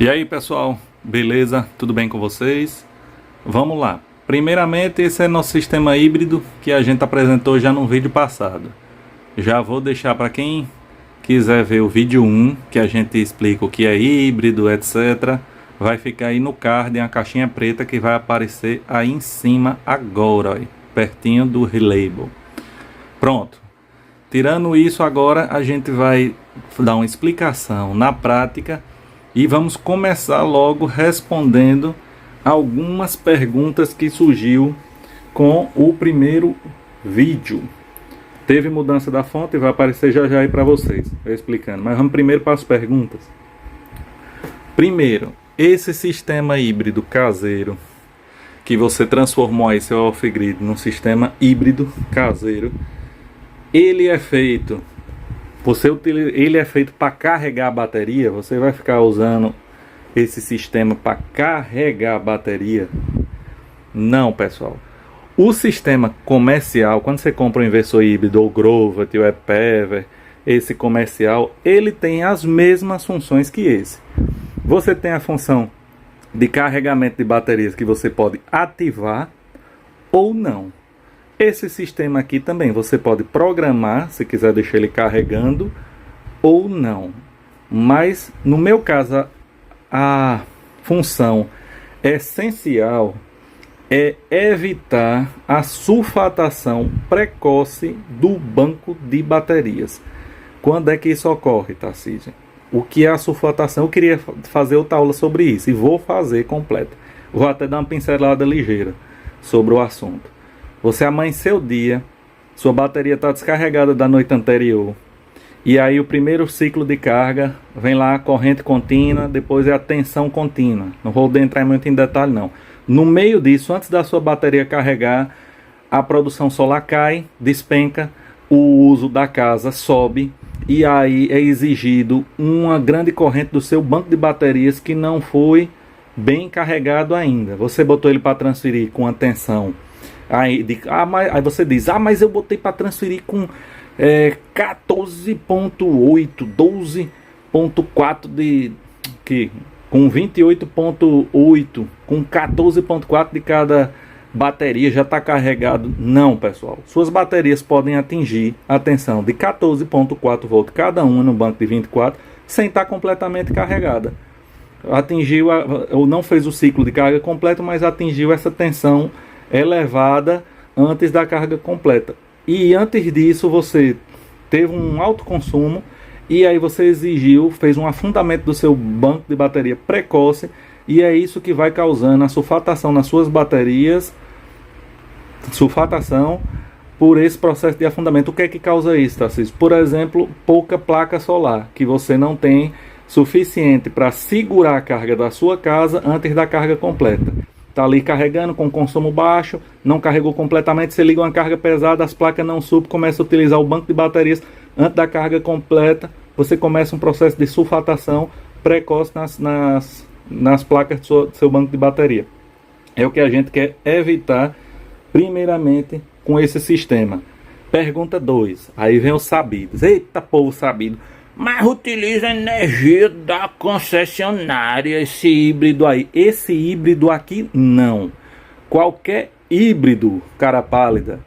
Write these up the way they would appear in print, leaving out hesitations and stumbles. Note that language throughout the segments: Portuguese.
E aí pessoal, beleza? Tudo bem com vocês? Vamos lá. Primeiramente, esse é nosso sistema híbrido que a gente apresentou já no vídeo passado. Já vou deixar para quem quiser ver o vídeo 1, que a gente explica o que é híbrido, etc. Vai ficar aí no card, em a caixinha preta que vai aparecer aí em cima agora, ó, pertinho do relabel. Pronto. Tirando isso, agora a gente vai dar uma explicação na prática e vamos começar logo respondendo algumas perguntas que surgiu com o primeiro vídeo. Teve mudança da fonte, vai aparecer já aí para vocês, eu explicando. Mas vamos primeiro para as perguntas. Primeiro, esse sistema híbrido caseiro, que você transformou aí seu off-grid num sistema híbrido caseiro, ele é feito para carregar a bateria. Você vai ficar usando esse sistema para carregar a bateria? Não, pessoal. O sistema comercial, quando você compra um inversor híbrido, ou Grovet, ou ePever, esse comercial, ele tem as mesmas funções que esse. Você tem a função de carregamento de baterias que você pode ativar ou não. Esse sistema aqui também você pode programar, se quiser deixar ele carregando ou não. Mas no meu caso, a função essencial é evitar a sulfatação precoce do banco de baterias. Quando é que isso ocorre, Tarcísio? O que é a sulfatação? Eu queria fazer outra aula sobre isso e vou fazer completa. Vou até dar uma pincelada ligeira sobre o assunto. Você amanheceu o dia, sua bateria está descarregada da noite anterior, e aí o primeiro ciclo de carga, vem lá a corrente contínua, depois é a tensão contínua. Não vou entrar muito em detalhe não. No meio disso, antes da sua bateria carregar, a produção solar cai, despenca, o uso da casa sobe, e aí é exigido uma grande corrente do seu banco de baterias que não foi bem carregado ainda. Você botou ele para transferir com a tensão. Aí você diz, mas eu botei para transferir com 14.8, 12.4 com 28.8, com 14.4 de cada bateria já está carregado. Não, pessoal. Suas baterias podem atingir a tensão de 14.4 volts cada uma no banco de 24 sem estar completamente carregada. Atingiu, ou não fez o ciclo de carga completo, mas atingiu essa tensão elevada antes da carga completa. E antes disso você teve um alto consumo e aí você fez um afundamento do seu banco de bateria precoce, e é isso que vai causando a sulfatação nas suas baterias, sulfatação por esse processo de afundamento. O que é que causa isso, Tarcísio? Por exemplo, pouca placa solar, que você não tem suficiente para segurar a carga da sua casa antes da carga completa. Está ali carregando com consumo baixo, não carregou completamente, você liga uma carga pesada, as placas não subem, começa a utilizar o banco de baterias antes da carga completa, você começa um processo de sulfatação precoce nas placas do seu banco de bateria. É o que a gente quer evitar, primeiramente, com esse sistema. Pergunta 2, aí vem os sabidos. Eita, povo sabido! Mas utiliza a energia da concessionária, esse híbrido aí. Esse híbrido aqui não. Qualquer híbrido, cara pálida.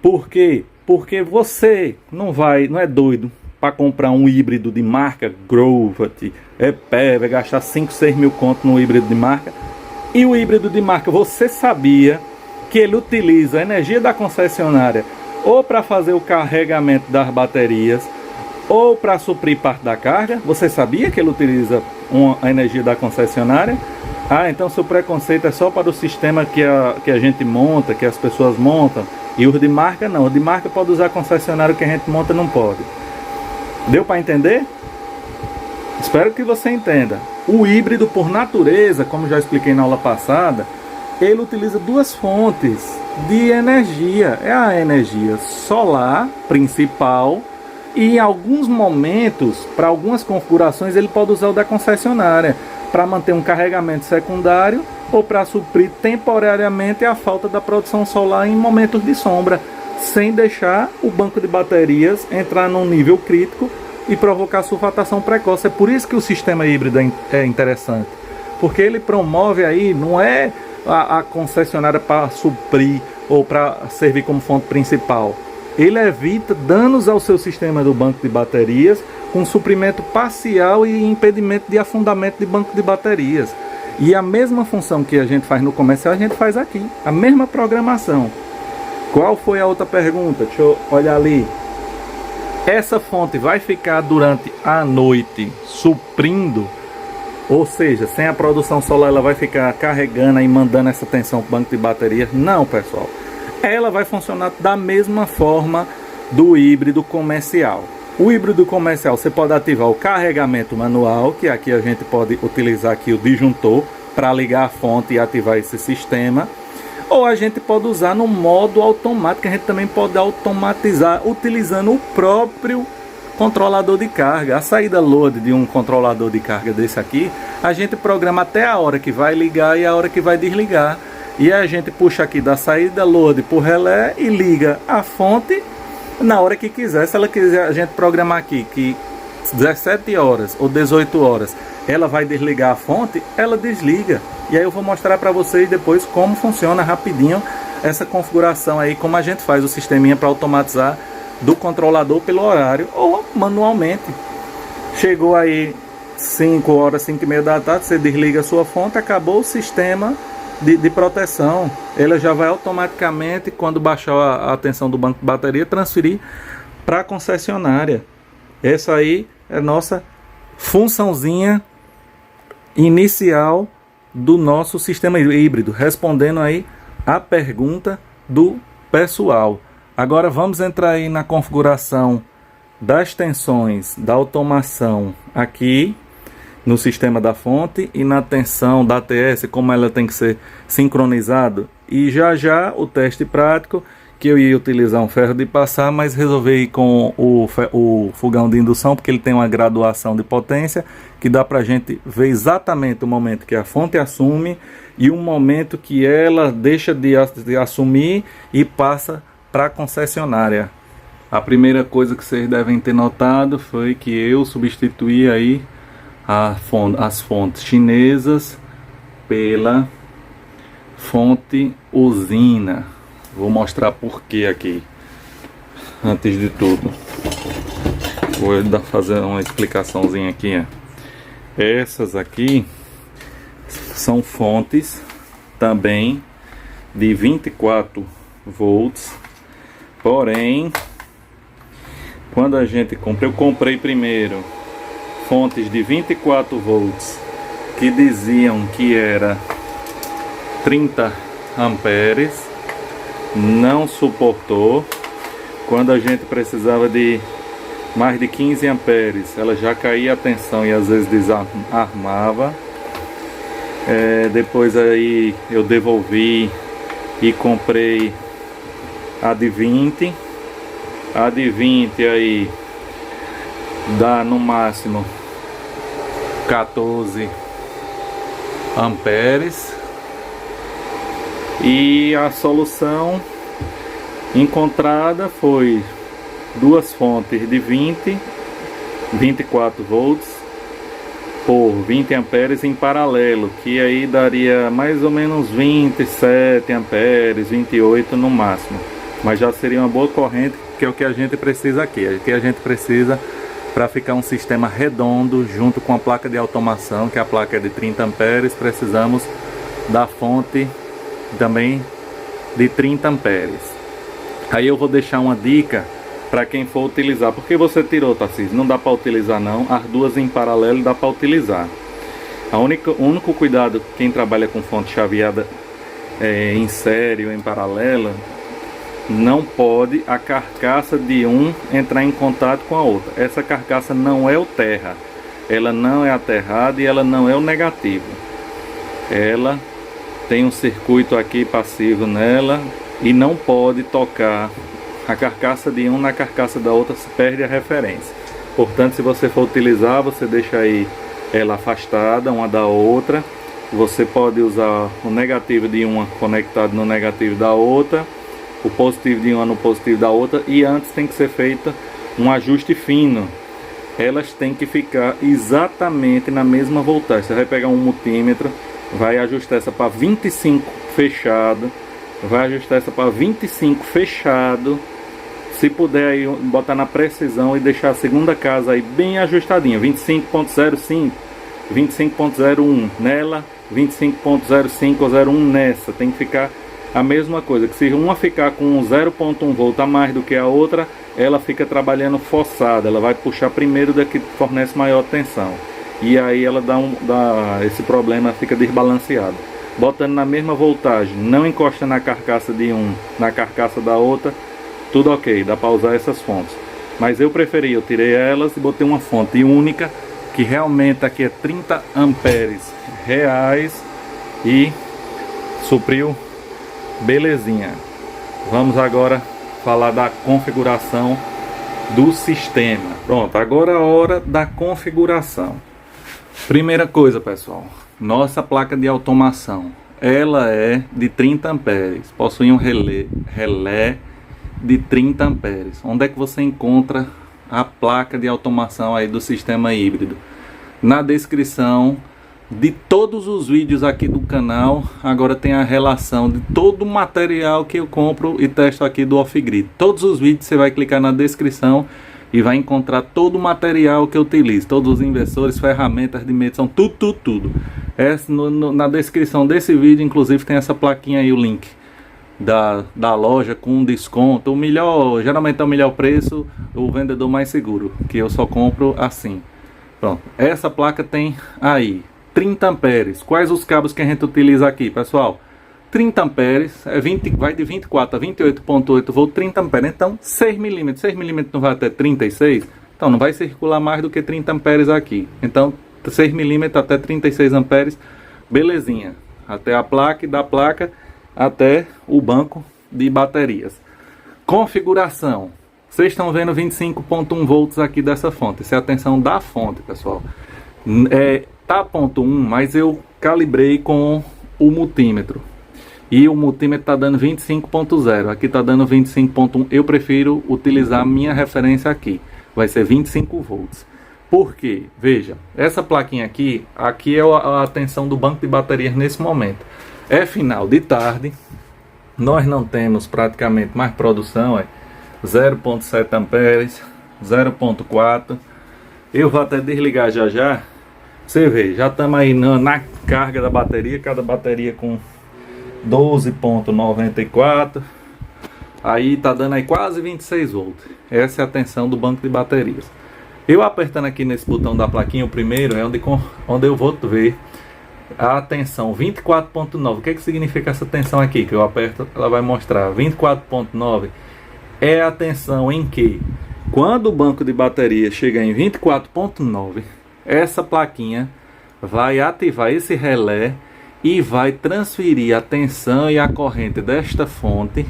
Por quê? Porque você não é doido para comprar um híbrido de marca Grovet, ePever, gastar 5, 6 mil conto no híbrido de marca. E o híbrido de marca, você sabia que ele utiliza a energia da concessionária ou para fazer o carregamento das baterias, ou para suprir parte da carga? Você sabia que ele utiliza a energia da concessionária? Então seu preconceito é só para o sistema que a gente monta, que as pessoas montam, e o de marca não. O de marca pode usar concessionário, que a gente monta não pode. Deu para entender? Espero que você entenda. O híbrido, por natureza, como já expliquei na aula passada, ele utiliza duas fontes de energia. É a energia solar principal, e em alguns momentos, para algumas configurações, ele pode usar o da concessionária para manter um carregamento secundário ou para suprir temporariamente a falta da produção solar em momentos de sombra, sem deixar o banco de baterias entrar num nível crítico e provocar sulfatação precoce. É por isso que o sistema híbrido é interessante, porque ele promove aí, não é a concessionária para suprir ou para servir como fonte principal. Ele evita danos ao seu sistema do banco de baterias com suprimento parcial e impedimento de afundamento de banco de baterias. E a mesma função que a gente faz no comercial, a gente faz aqui. A mesma programação. Qual foi a outra pergunta? Deixa eu olhar ali. Essa fonte vai ficar durante a noite suprindo, ou seja, sem a produção solar ela vai ficar carregando e mandando essa tensão para o banco de baterias? Não, pessoal. Ela vai funcionar da mesma forma do híbrido comercial. O híbrido comercial você pode ativar o carregamento manual, que aqui a gente pode utilizar aqui o disjuntor para ligar a fonte e ativar esse sistema. Ou a gente pode usar no modo automático, a gente também pode automatizar utilizando o próprio controlador de carga. A saída load de um controlador de carga desse aqui, a gente programa até a hora que vai ligar e a hora que vai desligar. E a gente puxa aqui da saída load por relé e liga a fonte na hora que quiser. Se ela quiser a gente programar aqui que 17 horas ou 18 horas ela vai desligar a fonte, ela desliga. E aí eu vou mostrar para vocês depois como funciona rapidinho essa configuração aí, como a gente faz o sisteminha para automatizar do controlador pelo horário ou manualmente. Chegou aí 5 horas, 5 e meia da tarde, você desliga a sua fonte, acabou o sistema de proteção. Ela já vai automaticamente, quando baixar a tensão do banco de bateria, transferir para a concessionária. Essa aí é a nossa funçãozinha inicial do nosso sistema híbrido, respondendo aí a pergunta do pessoal. Agora vamos entrar aí na configuração das tensões da automação aqui no sistema da fonte e na tensão da ATS, como ela tem que ser sincronizado. E já o teste prático, que eu ia utilizar um ferro de passar, mas resolvi ir com o fogão de indução, porque ele tem uma graduação de potência, que dá pra gente ver exatamente o momento que a fonte assume e o momento que ela deixa de assumir e passa para a concessionária. A primeira coisa que vocês devem ter notado foi que eu substituí aí as fontes chinesas pela fonte usina. Vou mostrar por que aqui. Antes de tudo, vou fazer uma explicaçãozinha aqui. Essas aqui são fontes também de 24 volts. Porém, quando a gente compra, eu comprei primeiro fontes de 24 volts que diziam que era 30 amperes, não suportou. Quando a gente precisava de mais de 15 amperes, ela já caía a tensão e às vezes desarmava. Depois aí eu devolvi e comprei a de 20. A de 20 aí dá no máximo 14 amperes. E a solução encontrada foi duas fontes de 24 volts por 20 amperes em paralelo, que aí daria mais ou menos 27 amperes, 28 no máximo. Mas já seria uma boa corrente, que é o que a gente precisa aqui. O que a gente precisa para ficar um sistema redondo junto com a placa de automação, que a placa é de 30 amperes, precisamos da fonte também de 30 amperes. Aí eu vou deixar uma dica para quem for utilizar. Porque você tirou, Tarcísio? Não dá para utilizar não. As duas em paralelo dá para utilizar. O único cuidado, quem trabalha com fonte chaveada em série ou em paralelo, não pode a carcaça de um entrar em contato com a outra. Essa carcaça não é o terra, ela não é aterrada e ela não é o negativo. Ela tem um circuito aqui passivo nela e não pode tocar a carcaça de um na carcaça da outra, se perde a referência. Portanto, se você for utilizar, você deixa aí ela afastada uma da outra. Você pode usar o negativo de uma conectado no negativo da outra, o positivo de uma no positivo da outra, e antes tem que ser feito um ajuste fino elas têm que ficar exatamente na mesma voltagem. Você vai pegar um multímetro, vai ajustar essa para 25 fechado, vai ajustar essa para 25 fechado. Se puder aí botar na precisão e deixar a segunda casa aí bem ajustadinha, 25.05, 25.01 nela, 25.05 ou 01 nessa, tem que ficar a mesma coisa, que se uma ficar com 0.1 volt a mais do que a outra, ela fica trabalhando forçada, ela vai puxar primeiro da que fornece maior tensão, e aí ela dá esse problema, fica desbalanceado. Botando na mesma voltagem, não encosta na carcaça de um, na carcaça da outra, tudo ok, dá para usar essas fontes. Mas eu tirei elas e botei uma fonte única, que realmente aqui é 30 amperes reais e supriu belezinha. Vamos agora falar da configuração do sistema. Pronto, agora é a hora da configuração. Primeira coisa, pessoal, nossa placa de automação, ela é de 30 amperes, possui um relé de 30 amperes. Onde é que você encontra a placa de automação aí do sistema híbrido? Na descrição de todos os vídeos aqui do canal, agora tem a relação de todo o material que eu compro e testo aqui do Off-Grid. Todos os vídeos você vai clicar na descrição e vai encontrar todo o material que eu utilizo, todos os inversores, ferramentas de medição, tudo. Na descrição desse vídeo, inclusive, tem essa plaquinha aí, o link da loja com desconto, o melhor, geralmente é o melhor preço, o vendedor mais seguro, que eu só compro assim. Pronto, essa placa tem aí 30 amperes. Quais os cabos que a gente utiliza aqui, pessoal? 30 amperes, vai de 24 a 28.8 volt, 30 amperes. Então 6 milímetros, 6 milímetros não vai até 36, então não vai circular mais do que 30 amperes aqui. Então 6 milímetros até 36 amperes, belezinha, até a placa, e da placa até o banco de baterias. Configuração, vocês estão vendo 25.1 volts aqui dessa fonte. Essa é a tensão da fonte, pessoal. Tá ponto 1, mas eu calibrei com o multímetro e o multímetro está dando 25.0, aqui está dando 25.1. eu prefiro utilizar a minha referência aqui, vai ser 25 volts. Por quê? Veja, essa plaquinha aqui é a tensão do banco de baterias nesse momento. É final de tarde, nós não temos praticamente mais produção, 0.7 amperes, 0.4. Eu vou até desligar já. Você vê, já estamos aí na carga da bateria, cada bateria com 12.94, aí tá dando aí quase 26 volts. Essa é a tensão do banco de baterias. Eu apertando aqui nesse botão da plaquinha, o primeiro, é onde eu vou ver a tensão 24.9. O que significa essa tensão aqui? Que eu aperto, ela vai mostrar 24.9. É a tensão em que, quando o banco de bateria chega em 24.9, essa plaquinha vai ativar esse relé e vai transferir a tensão e a corrente desta fonte,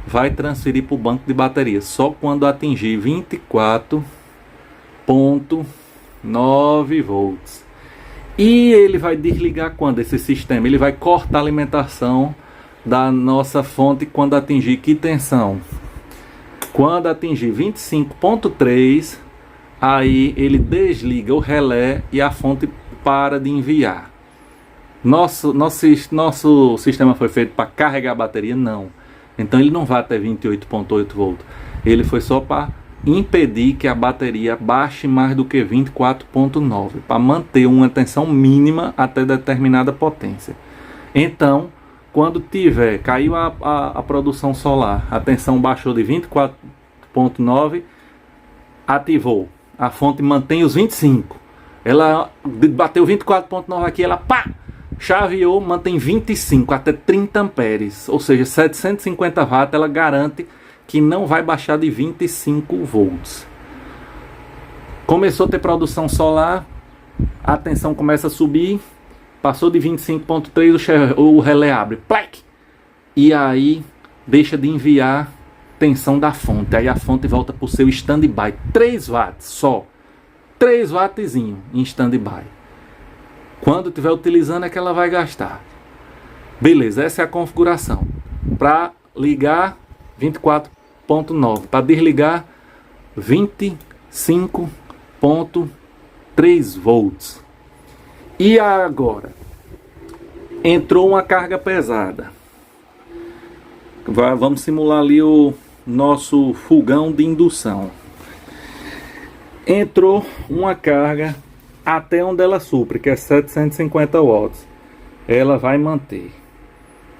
vai transferir para o banco de bateria só quando atingir 24.9 volts. E ele vai desligar quando esse sistema? Ele vai cortar a alimentação da nossa fonte quando atingir que tensão? Quando atingir 25.3, aí ele desliga o relé e a fonte para de enviar. Nosso sistema foi feito para carregar a bateria? Não. Então ele não vai até 28.8 volts. Ele foi só para impedir que a bateria baixe mais do que 24.9, para manter uma tensão mínima até determinada potência. Então, quando caiu a produção solar, a tensão baixou de 24.9, ativou. A fonte mantém os 25. Ela bateu 24.9 aqui, ela chaveou, mantém 25 até 30 amperes, ou seja, 750 watts. Ela garante que não vai baixar de 25 volts. Começou a ter produção solar, a tensão começa a subir, passou de 25.3, o relé abre, plac, e aí deixa de enviar tensão da fonte. Aí a fonte volta para o seu stand-by, 3 watts só, 3 wattzinho em stand-by. Quando estiver utilizando é que ela vai gastar. Beleza, essa é a configuração. Para ligar 24.9, para desligar 25.3. 24,3 volts. E agora? Entrou uma carga pesada. Vamos simular ali o nosso fogão de indução. Entrou uma carga até onde ela supre, que é 750 watts. Ela vai manter.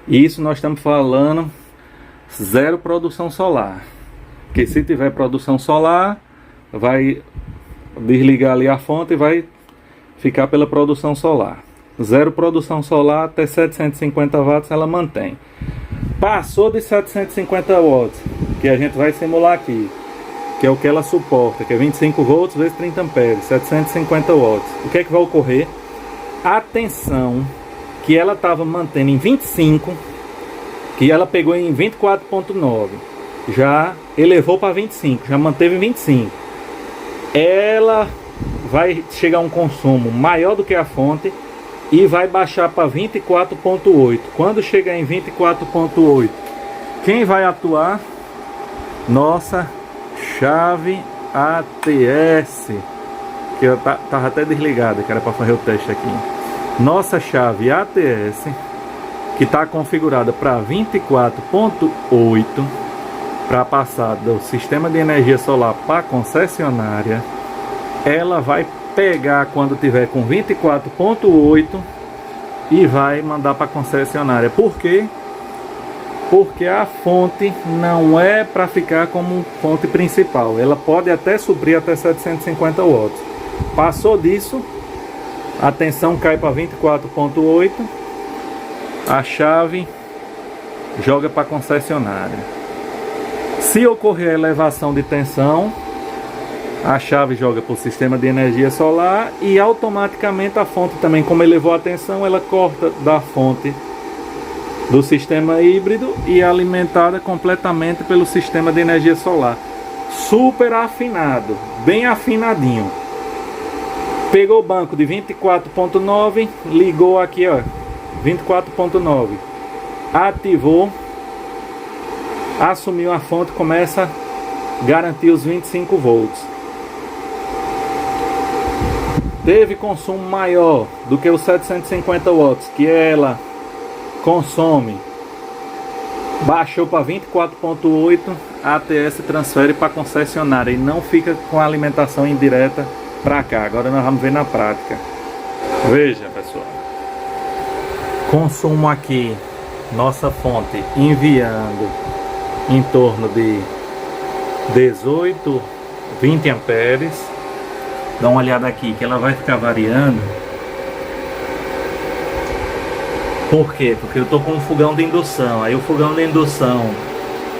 Isso nós estamos falando zero produção solar. Que se tiver produção solar, vai desligar ali a fonte e vai ficar pela produção solar. Zero produção solar até 750 watts ela mantém. Passou de 750 watts, que a gente vai simular aqui, que é o que ela suporta, que é 25 volts vezes 30 amperes, 750 watts. O que é que vai ocorrer? A tensão que ela estava mantendo em 25, que ela pegou em 24,9, já elevou para 25, já manteve em 25. Ela vai chegar a um consumo maior do que a fonte e vai baixar para 24,8. Quando chegar em 24,8, quem vai atuar? Nossa chave ATS, que eu tava até desligada, que era para fazer o teste aqui. Nossa chave ATS, que está configurada para 24,8, para passar do sistema de energia solar para a concessionária, ela vai pegar quando tiver com 24,8 e vai mandar para a concessionária. Por quê? Porque a fonte não é para ficar como fonte principal. Ela pode até suprir até 750 watts. Passou disso, a tensão cai para 24,8, a chave joga para a concessionária. Se ocorrer a elevação de tensão, a chave joga para o sistema de energia solar e automaticamente a fonte também, como elevou a tensão, ela corta da fonte do sistema híbrido e é alimentada completamente pelo sistema de energia solar. Super afinado, bem afinadinho. Pegou o banco de 24,9, ligou aqui, ó, 24,9, ativou, assumiu a fonte, começa a garantir os 25 volts. Teve consumo maior do que os 750 watts que ela consome, baixou para 24,8, a ATS transfere para a concessionária e não fica com a alimentação indireta para cá. Agora nós vamos ver na prática. Veja, pessoal, consumo aqui, nossa fonte enviando em torno de 18, 20 amperes. Dá uma olhada aqui que ela vai ficar variando. Por quê? Porque eu estou com um fogão de indução. Aí o fogão de indução,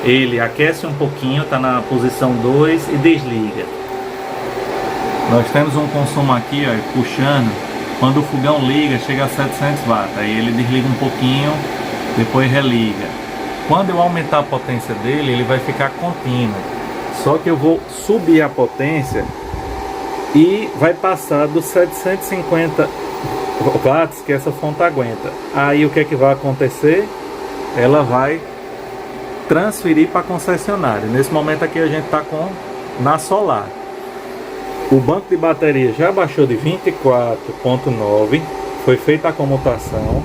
ele aquece um pouquinho, está na posição 2 e desliga. Nós temos um consumo aqui, ó, puxando. Quando o fogão liga, chega a 700 watts. Aí ele desliga um pouquinho, depois religa. Quando eu aumentar a potência dele, ele vai ficar contínuo. Só que eu vou subir a potência e vai passar dos 750 watts que essa fonte aguenta. Aí o que é que vai acontecer? Ela vai transferir para a concessionária. Nesse momento aqui a gente está na solar. O banco de bateria já baixou de 24,9, foi feita a comutação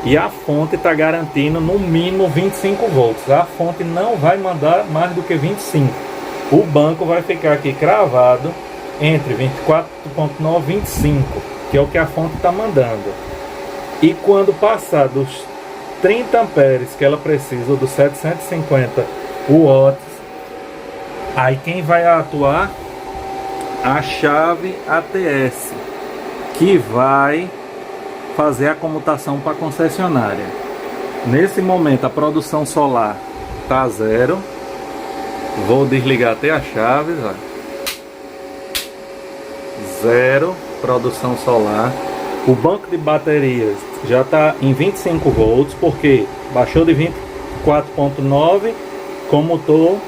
e a fonte está garantindo no mínimo 25 volts. A fonte não vai mandar mais do que 25. O banco vai ficar aqui cravado entre 24,9 e 25, que é o que a fonte está mandando. E quando passar dos 30 amperes que ela precisa, dos 750 watts, aí quem vai atuar? A chave ATS, que vai fazer a comutação para a concessionária. Nesse momento a produção solar está zero. Vou desligar até as chaves, ó. Zero produção solar. O banco de baterias já está em 25 volts, porque baixou de 24,9, comutou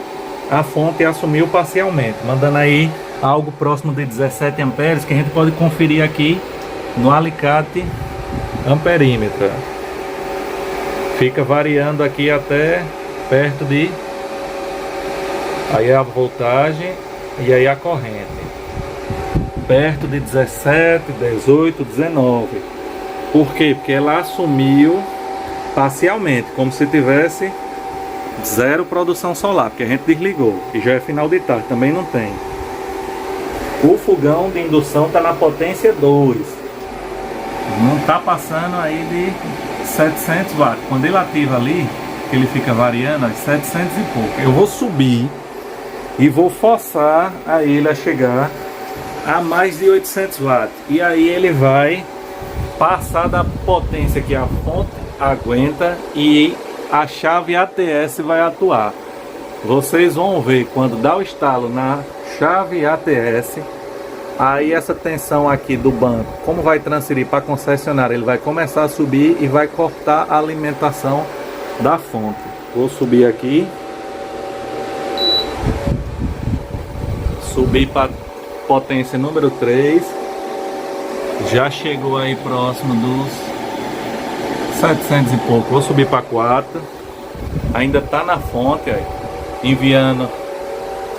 a fonte e assumiu parcialmente, mandando aí algo próximo de 17 amperes, que a gente pode conferir aqui no alicate amperímetro. Fica variando aqui até perto de aí a voltagem e aí a corrente. perto de 17, 18, 19. Por quê? Porque ela assumiu parcialmente, como se tivesse zero produção solar, porque a gente desligou e já é final de tarde, também não tem. O fogão de indução está na potência 2, não está passando aí de 700 watts. Quando ele ativa ali, que ele fica variando, 700 e pouco. Eu vou subir e vou forçar a ele a chegar a mais de 800 watts. E aí ele vai passar da potência que a fonte aguenta e a chave ATS vai atuar. Vocês vão ver quando dá o estalo na chave ATS, aí essa tensão aqui do banco, como vai transferir para a concessionária, ele vai começar a subir e vai cortar a alimentação da fonte. Vou subir aqui, subir para potência número 3, já chegou aí próximo dos 700 e pouco. Vou subir para 4, ainda está na fonte aí, enviando.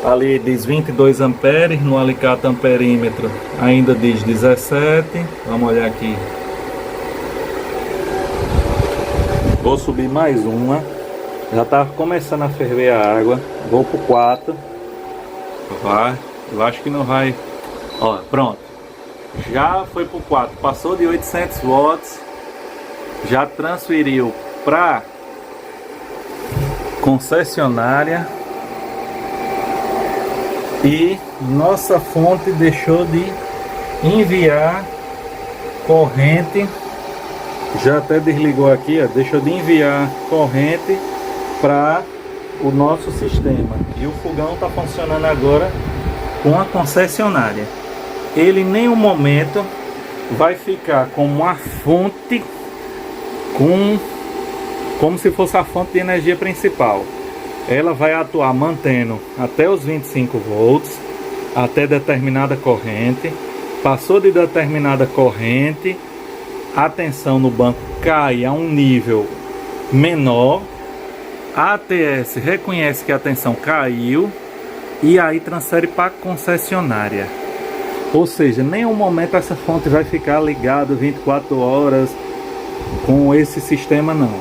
Ali diz 22 amperes, no alicate amperímetro ainda diz 17. Vamos olhar aqui. Vou subir mais uma. Já está começando a ferver a água. Vou pro 4. Vai. Eu acho que não vai. Ó, pronto. Já foi pro 4. Passou de 800 watts. Já transferiu para concessionária. E nossa fonte deixou de enviar corrente. Já até desligou aqui, ó, deixou de enviar corrente para o nosso sistema. E o fogão está funcionando agora com a concessionária. Ele em nenhum momento vai ficar como uma fonte, como se fosse a fonte de energia principal. Ela vai atuar mantendo até os 25 volts, até determinada corrente. Passou de determinada corrente, a tensão no banco cai a um nível menor. A ATS reconhece que a tensão caiu e aí transfere para a concessionária. Ou seja, em nenhum momento essa fonte vai ficar ligada 24 horas com esse sistema, não.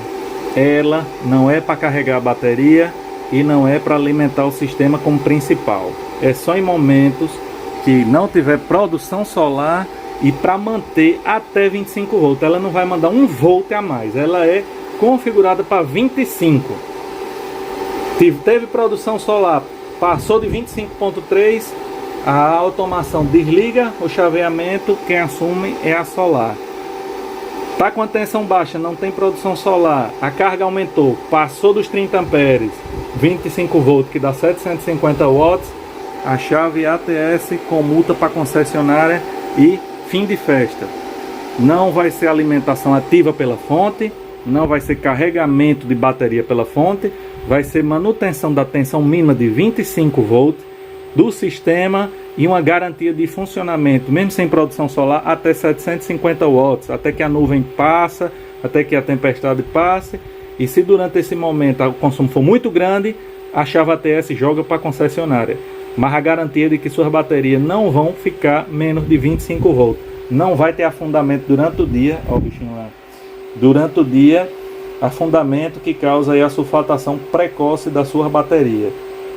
Ela não é para carregar a bateria e não é para alimentar o sistema como principal. É só em momentos que não tiver produção solar e para manter até 25 volts. Ela não vai mandar 1 volt a mais. Ela é configurada para 25. Teve produção solar, passou de 25.3, a automação desliga o chaveamento, quem assume é a solar. Está com a tensão baixa, não tem produção solar, a carga aumentou, passou dos 30 amperes, 25 volts, que dá 750 watts, a chave ATS comuta para a concessionária e fim de festa. Não vai ser alimentação ativa pela fonte, não vai ser carregamento de bateria pela fonte, vai ser manutenção da tensão mínima de 25 volts do sistema e uma garantia de funcionamento, mesmo sem produção solar, até 750 watts, até que a nuvem passa, até que a tempestade passe. E se durante esse momento o consumo for muito grande, a chave ATS joga para a concessionária. Mas a garantia de que suas baterias não vão ficar menos de 25 volts. Não vai ter afundamento durante o dia, ó o bichinho lá. Durante o dia, afundamento que causa aí a sulfatação precoce da sua bateria.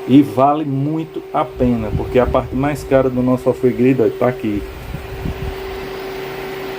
E vale muito a pena, porque a parte mais cara do nosso off-grid está aqui.